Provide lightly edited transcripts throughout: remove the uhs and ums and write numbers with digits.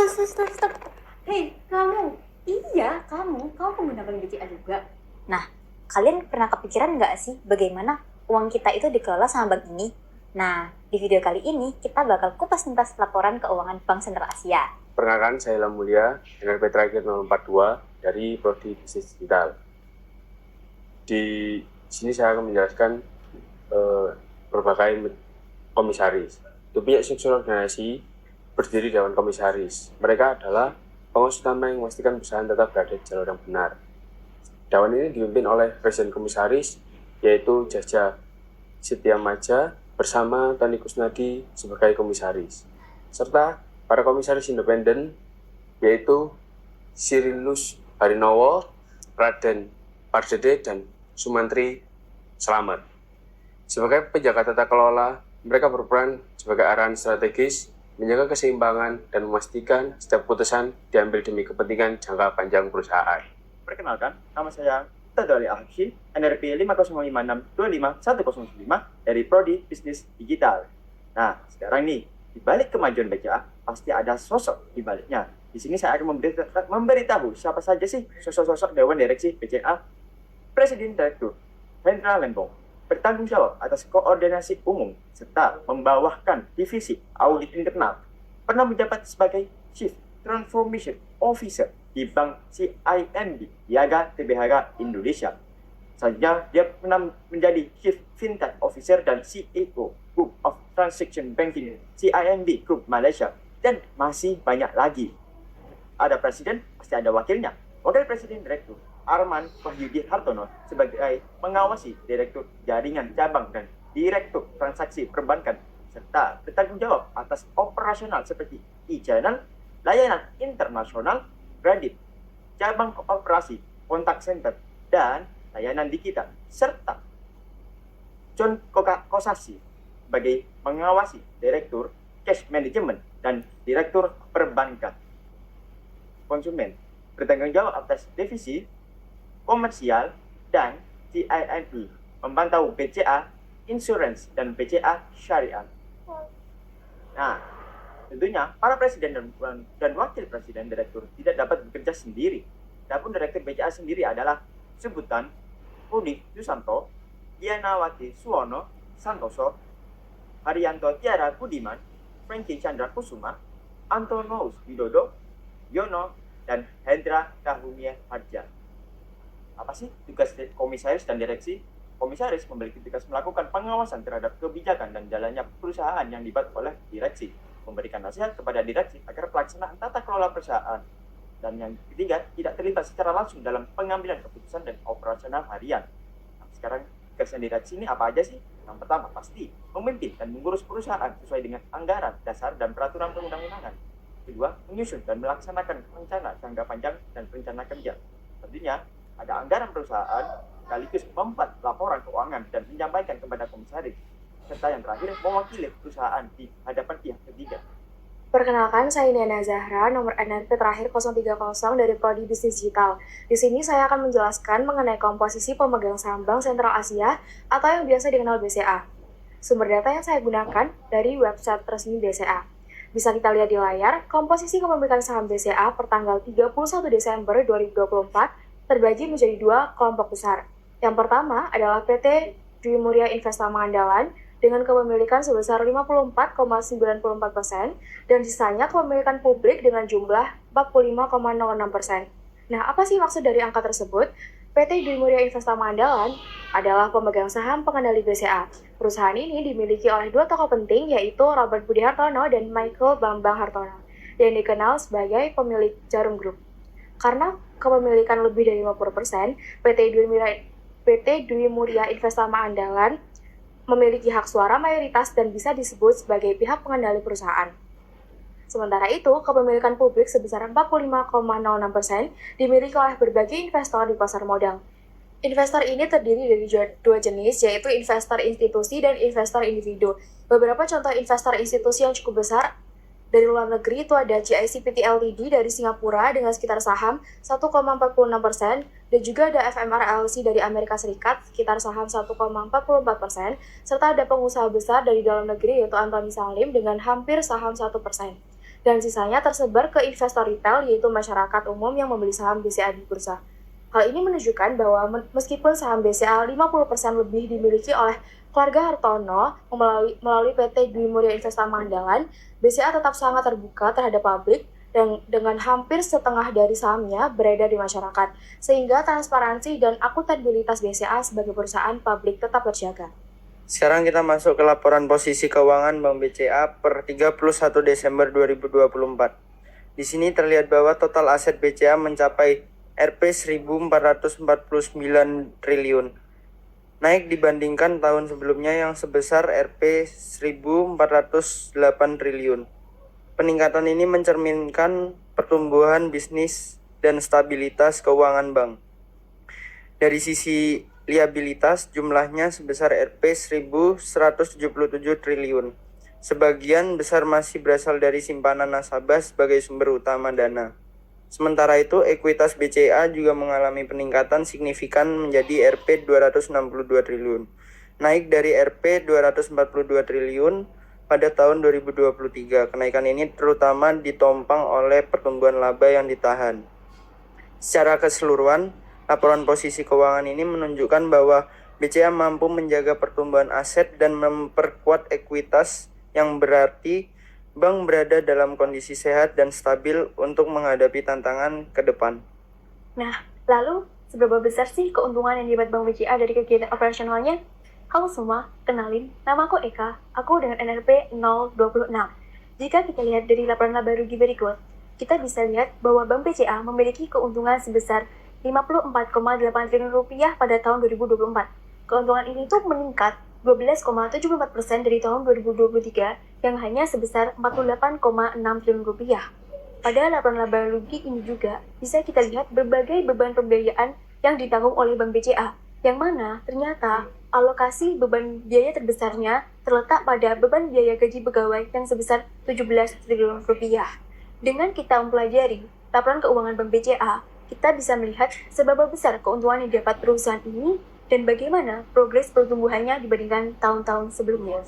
Stop. Hei, kamu. Iya, kamu pengguna bank BCA juga. Nah, kalian pernah kepikiran nggak sih bagaimana uang kita itu dikelola sama bank ini? Nah, di video kali ini kita bakal kupas tuntas laporan keuangan Bank Sentral Asia. Perkenalkan, saya Ilham Mulia, NRP terakhir 042 dari Prodi Bisnis Digital. Di sini saya akan menjelaskan berbagai komisaris. Itu punya struktur organisasi berdiri Dewan Komisaris. Mereka adalah pengawas utama yang memastikan perusahaan tetap berada di jalur yang benar. Dewan ini dipimpin oleh Presiden Komisaris, yaitu Jaja Setiamaja bersama Tony Kusnadi sebagai komisaris, serta para komisaris independen, yaitu Sirinus Harinowo, Raden Pardede, dan Sumantri Slamet. Sebagai penjaga tata kelola, mereka berperan sebagai arahan strategis, menjaga keseimbangan, dan memastikan setiap keputusan diambil demi kepentingan jangka panjang perusahaan. Perkenalkan, nama saya Tadoli Al-Habsyi, NRP 5056251005 dari Prodi Bisnis Digital. Nah, sekarang nih, di balik kemajuan BCA, pasti ada sosok di baliknya. Di sini saya akan memberitahu siapa saja sih sosok-sosok Dewan Direksi BCA. Presiden Direktur Hendra Lembong bertanggung jawab atas koordinasi umum serta membawakan divisi audit internal. Pernah menjabat sebagai Chief Transformation Officer di Bank CIMB Niaga Tbk Indonesia. Selanjutnya, dia pernah menjadi Chief Fintech Officer dan CEO Group of Transaction Banking CIMB Group Malaysia, dan masih banyak lagi. Ada presiden, pasti ada wakilnya. Wakil Presiden Direktur Arman Wahyudi Hartono sebagai mengawasi Direktur Jaringan Cabang dan Direktur Transaksi Perbankan, serta bertanggung jawab atas operasional seperti e-channel, layanan internasional, kredit, cabang operasi, kontak center, dan layanan digital, serta John Kosasi sebagai mengawasi Direktur Cash Management dan Direktur Perbankan Konsumen, bertanggung jawab atas divisi komersial dan CIMB, memantau BCA Insurance dan BCA Syariah. Nah, tentunya para presiden dan wakil presiden direktur tidak dapat bekerja sendiri. Adapun direktur BCA sendiri adalah sebutan Rudi Susanto, Yanawati Suwono Santoso, Haryanto Tiara Budiman, Franky Chandra Kusuma, Antonous Widodo, Yono, dan Hendra Kahumia Harja. Apa sih tugas komisaris dan direksi? Komisaris memiliki tugas melakukan pengawasan terhadap kebijakan dan jalannya perusahaan yang dibuat oleh direksi, memberikan nasihat kepada direksi agar pelaksanaan tata kelola perusahaan, dan yang ketiga, tidak terlibat secara langsung dalam pengambilan keputusan dan operasional harian. Nah, sekarang tugas direksi ini apa aja sih? Yang pertama, pasti memimpin dan mengurus perusahaan sesuai dengan anggaran dasar dan peraturan perundang-undangan. Kedua, menyusun dan melaksanakan rencana jangka panjang dan rencana kerja. Tentunya ada anggaran perusahaan, sekaligus membuat laporan keuangan dan menyampaikan kepada komisaris, serta yang terakhir mewakili perusahaan di hadapan pihak ketiga. Perkenalkan, saya Nana Zahra, nomor NRP terakhir 030 dari Prodi Bisnis Digital. Di sini saya akan menjelaskan mengenai komposisi pemegang saham Bank Sentral Asia atau yang biasa dikenal BCA. Sumber data yang saya gunakan dari website resmi BCA. Bisa kita lihat di layar, komposisi kepemilikan saham BCA per tanggal 31 Desember 2024 terbagi menjadi dua kelompok besar. Yang pertama adalah PT Dwi Muria Investama Andalan dengan kepemilikan sebesar 54,94% dan sisanya kepemilikan publik dengan jumlah 45,06%. Nah, apa sih maksud dari angka tersebut? PT Dwi Muria Investama Andalan adalah pemegang saham pengendali BCA. Perusahaan ini dimiliki oleh dua tokoh penting, yaitu Robert Budi Hartono dan Michael Bambang Hartono, yang dikenal sebagai pemilik Jarum Group. Karena kepemilikan lebih dari 50%, PT Dwi Muria Investama Andalan memiliki hak suara mayoritas dan bisa disebut sebagai pihak pengendali perusahaan. Sementara itu, kepemilikan publik sebesar 45,06% dimiliki oleh berbagai investor di pasar modal. Investor ini terdiri dari dua jenis, yaitu investor institusi dan investor individu. Beberapa contoh investor institusi yang cukup besar dari luar negeri itu ada GICPT Ltd dari Singapura dengan sekitar saham 1,46%, dan juga ada FMR LLC dari Amerika Serikat sekitar saham 1,44%, serta ada pengusaha besar dari dalam negeri yaitu Anthony Salim dengan hampir saham 1%. dan sisanya tersebar ke investor retail yaitu masyarakat umum yang membeli saham BCA di bursa. Hal ini menunjukkan bahwa meskipun saham BCA 50% lebih dimiliki oleh keluarga Hartono melalui PT Dwi Muria Investama Andalan, BCA tetap sangat terbuka terhadap publik dan dengan hampir setengah dari sahamnya beredar di masyarakat, sehingga transparansi dan akuntabilitas BCA sebagai perusahaan publik tetap terjaga. Sekarang kita masuk ke laporan posisi keuangan Bank BCA per 31 Desember 2024. Di sini terlihat bahwa total aset BCA mencapai Rp 1.449 triliun, naik dibandingkan tahun sebelumnya yang sebesar Rp 1.408 triliun. Peningkatan ini mencerminkan pertumbuhan bisnis dan stabilitas keuangan bank. Dari sisi liabilitas, jumlahnya sebesar Rp 1.177 triliun. Sebagian besar masih berasal dari simpanan nasabah sebagai sumber utama dana. Sementara itu, ekuitas BCA juga mengalami peningkatan signifikan menjadi Rp 262 triliun, naik dari Rp 242 triliun pada tahun 2023. Kenaikan ini terutama ditopang oleh pertumbuhan laba yang ditahan. Secara keseluruhan, laporan posisi keuangan ini menunjukkan bahwa BCA mampu menjaga pertumbuhan aset dan memperkuat ekuitas, yang berarti bank berada dalam kondisi sehat dan stabil untuk menghadapi tantangan ke depan. Nah, lalu seberapa besar sih keuntungan yang didapat Bank BCA dari kegiatan operasionalnya? Halo semua, kenalin, nama aku Eka, aku dengan NRP 026. Jika kita lihat dari laporan laba rugi berikut, kita bisa lihat bahwa Bank BCA memiliki keuntungan sebesar Rp54,8 triliun pada tahun 2024. Keuntungan ini tuh meningkat 12,74% dari tahun 2023 yang hanya sebesar Rp48,6 triliun. Pada laporan laba rugi ini juga bisa kita lihat berbagai beban pembiayaan yang ditanggung oleh Bank BCA, yang mana ternyata alokasi beban biaya terbesarnya terletak pada beban biaya gaji pegawai yang sebesar Rp17 triliun. Dengan kita mempelajari laporan keuangan Bank BCA, kita bisa melihat seberapa besar keuntungan yang didapat perusahaan ini dan bagaimana progres pertumbuhannya dibandingkan tahun-tahun sebelumnya.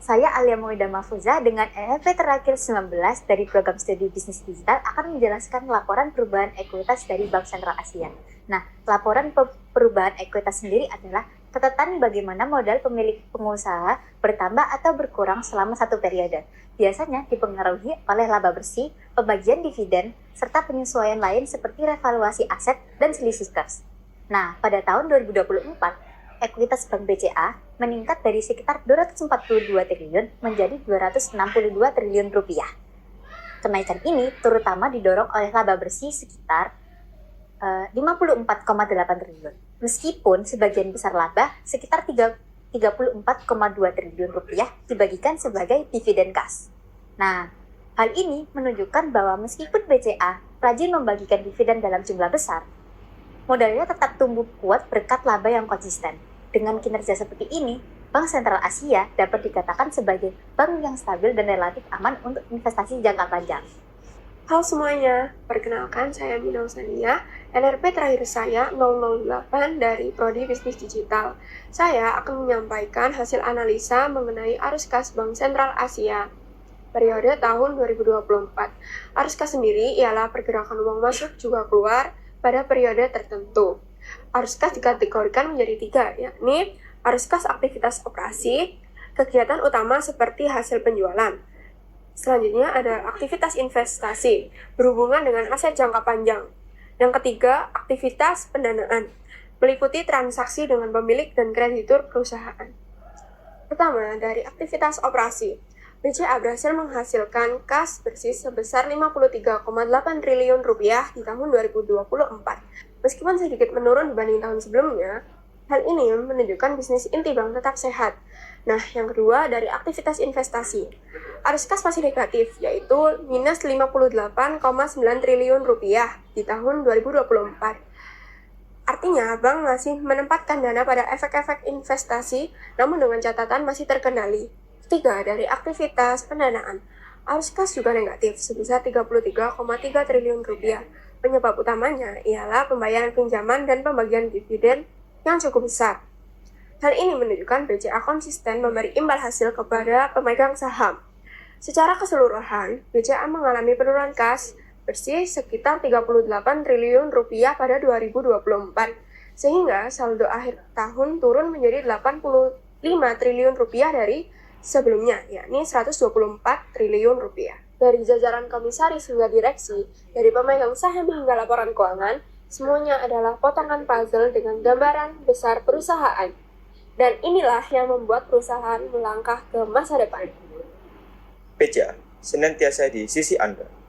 Saya Alia Moida Mahfuza dengan NFP terakhir 19 dari program studi bisnis digital akan menjelaskan laporan perubahan ekuitas dari Bank Sentral Asia. Nah, laporan perubahan ekuitas sendiri adalah catatan bagaimana modal pemilik pengusaha bertambah atau berkurang selama satu periode. Biasanya dipengaruhi oleh laba bersih, pembagian dividen, serta penyesuaian lain seperti revaluasi aset dan selisih kurs. Nah, pada tahun 2024, ekuitas Bank BCA meningkat dari sekitar 242 triliun menjadi 262 triliun rupiah. Kenaikan ini terutama didorong oleh laba bersih sekitar 54,8 triliun. Meskipun sebagian besar laba sekitar 34,2 triliun rupiah dibagikan sebagai dividen kas. Nah, hal ini menunjukkan bahwa meskipun BCA rajin membagikan dividen dalam jumlah besar, modalnya tetap tumbuh kuat berkat laba yang konsisten. Dengan kinerja seperti ini, Bank Sentral Asia dapat dikatakan sebagai bank yang stabil dan relatif aman untuk investasi jangka panjang. Halo semuanya, perkenalkan saya Mina Usania, NRP terakhir saya 008 dari Prodi Bisnis Digital. Saya akan menyampaikan hasil analisa mengenai arus kas Bank Sentral Asia periode tahun 2024. Arus kas sendiri ialah pergerakan uang masuk juga keluar pada periode tertentu. Arus kas dikategorikan menjadi 3, yakni arus kas aktivitas operasi, kegiatan utama seperti hasil penjualan. Selanjutnya ada aktivitas investasi, berhubungan dengan aset jangka panjang. Yang ketiga, aktivitas pendanaan, meliputi transaksi dengan pemilik dan kreditur perusahaan. Pertama, dari aktivitas operasi, BCA berhasil menghasilkan kas bersih sebesar 53,8 triliun rupiah di tahun 2024. Meskipun sedikit menurun dibanding tahun sebelumnya, hal ini menunjukkan bisnis inti bank tetap sehat. Nah, yang kedua dari aktivitas investasi. Arus kas masih negatif, yaitu minus 58,9 triliun rupiah di tahun 2024. Artinya, bank masih menempatkan dana pada efek-efek investasi, namun dengan catatan masih terkendali. Ketiga, dari aktivitas pendanaan. Arus kas juga negatif, sebesar 33,3 triliun rupiah. Penyebab utamanya ialah pembayaran pinjaman dan pembagian dividen yang cukup besar. Hal ini menunjukkan BCA konsisten memberi imbal hasil kepada pemegang saham. Secara keseluruhan, BCA mengalami penurunan kas bersih sekitar 38 triliun rupiah pada 2024, sehingga saldo akhir tahun turun menjadi 85 triliun rupiah dari sebelumnya, yakni 124 triliun rupiah. Dari jajaran komisaris hingga direksi, dari pemegang saham hingga laporan keuangan, semuanya adalah potongan puzzle dengan gambaran besar perusahaan. Dan inilah yang membuat perusahaan melangkah ke masa depan. BCA, senantiasa di sisi Anda.